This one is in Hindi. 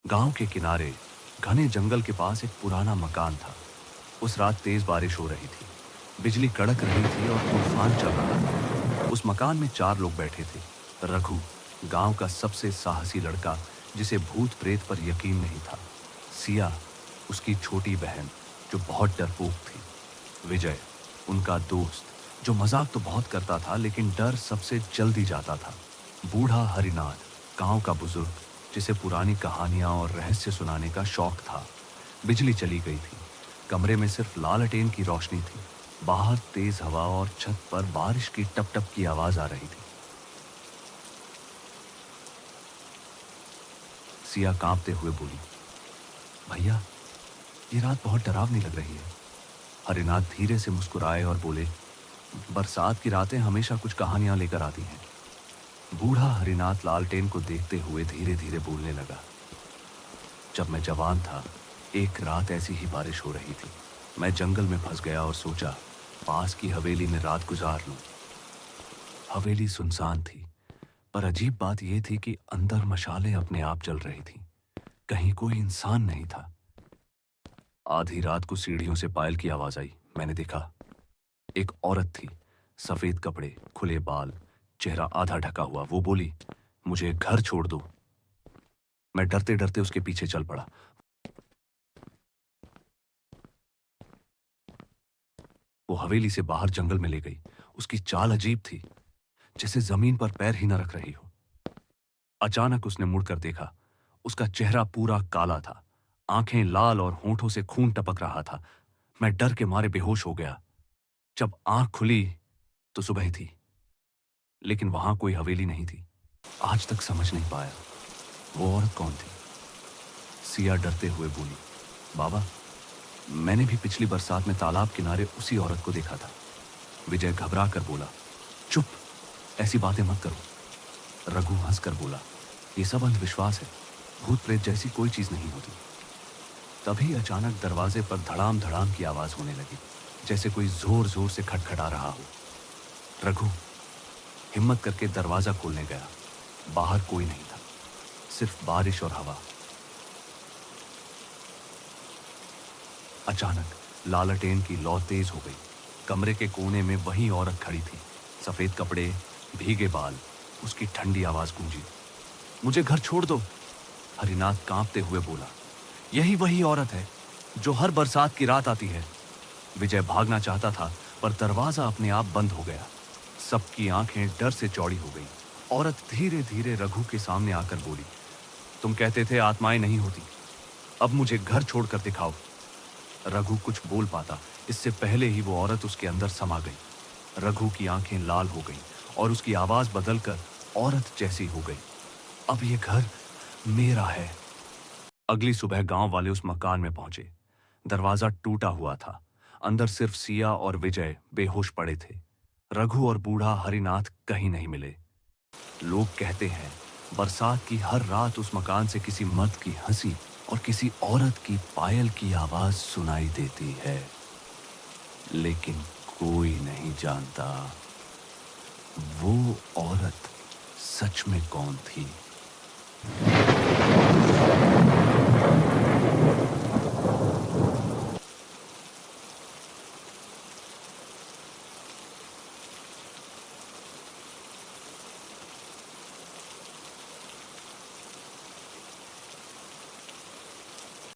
गांव के किनारे घने जंगल के पास एक पुराना मकान था। उस रात तेज बारिश हो रही थी, बिजली कड़क रही थी और तूफान चल रहा था। उस मकान में 4 लोग बैठे थे। रघु, गांव का सबसे साहसी लड़का जिसे भूत प्रेत पर यकीन नहीं था। सिया, उसकी छोटी बहन जो बहुत डरपोक थी। विजय, उनका दोस्त जो मजाक तो बहुत करता था लेकिन डर सबसे जल्दी जाता था। बूढ़ा हरिनाथ, गांव का बुजुर्ग जिसे पुरानी कहानियां और रहस्य सुनाने का शौक था। बिजली चली गई थी। कमरे में सिर्फ लालटेन की रोशनी थी। बाहर तेज हवा और छत पर बारिश की टप टप की आवाज आ रही थी। सिया कांपते हुए बोली, भैया, ये रात बहुत डरावनी लग रही है। हरिनाथ धीरे से मुस्कुराए और बोले, बरसात की रातें हमेशा कुछ कहानियां लेकर आती हैं। बूढ़ा हरिनाथ लालटेन को देखते हुए धीरे धीरे बोलने लगा, जब मैं जवान था, एक रात ऐसी ही बारिश हो रही थी। मैं जंगल में फंस गया और सोचा पास की हवेली में रात गुजार लूं। हवेली सुनसान थी, पर अजीब बात यह थी कि अंदर मशालें अपने आप जल रही थीं। कहीं कोई इंसान नहीं था। आधी रात को सीढ़ियों से पायल की आवाज आई। मैंने देखा, एक औरत थी, सफेद कपड़े, खुले बाल, चेहरा आधा ढका हुआ। वो बोली, मुझे घर छोड़ दो। मैं डरते डरते उसके पीछे चल पड़ा। वो हवेली से बाहर जंगल में ले गई। उसकी चाल अजीब थी, जैसे जमीन पर पैर ही न रख रही हो। अचानक उसने मुड़कर देखा। उसका चेहरा पूरा काला था, आंखें लाल और होंठों से खून टपक रहा था। मैं डर के मारे बेहोश हो गया। जब आंख खुली तो सुबह थी, लेकिन वहां कोई हवेली नहीं थी। आज तक समझ नहीं पाया वो औरत कौन थी। सिया डरते हुए बोली, बाबा, मैंने भी पिछली बरसात में तालाब किनारे उसी औरत को देखा था। विजय घबरा कर बोला, चुप, ऐसी बातें मत करो। रघु हंसकर बोला, ये सब अंधविश्वास है, भूत प्रेत जैसी कोई चीज नहीं होती। तभी अचानक दरवाजे पर धड़ाम धड़ाम की आवाज होने लगी, जैसे कोई जोर जोर से खटखटा रहा हो। रघु हिम्मत करके दरवाजा खोलने गया। बाहर कोई नहीं था, सिर्फ बारिश और हवा। अचानक लालटेन की लौ तेज हो गई। कमरे के कोने में वही औरत खड़ी थी, सफेद कपड़े, भीगे बाल। उसकी ठंडी आवाज गूंजी, मुझे घर छोड़ दो। हरिनाथ कांपते हुए बोला, यही वही औरत है जो हर बरसात की रात आती है। विजय भागना चाहता था, पर दरवाजा अपने आप बंद हो गया। सबकी आंखें डर से चौड़ी हो गई। औरत धीरे धीरे रघु के सामने आकर बोली, तुम कहते थे आत्माएं नहीं होती, अब मुझे घर छोड़कर दिखाओ। रघु कुछ बोल पाता, इससे पहले ही वो औरत उसके अंदर समा गई। रघु की आंखें लाल हो गईं और उसकी आवाज बदलकर औरत जैसी हो गई, अब ये घर मेरा है। अगली सुबह गांव वाले उस मकान में पहुंचे। दरवाजा टूटा हुआ था। अंदर सिर्फ सिया और विजय बेहोश पड़े थे। रघु और बूढ़ा हरिनाथ कहीं नहीं मिले। लोग कहते हैं बरसात की हर रात उस मकान से किसी मर्द की हंसी और किसी औरत की पायल की आवाज सुनाई देती है, लेकिन कोई नहीं जानता वो औरत सच में कौन थी।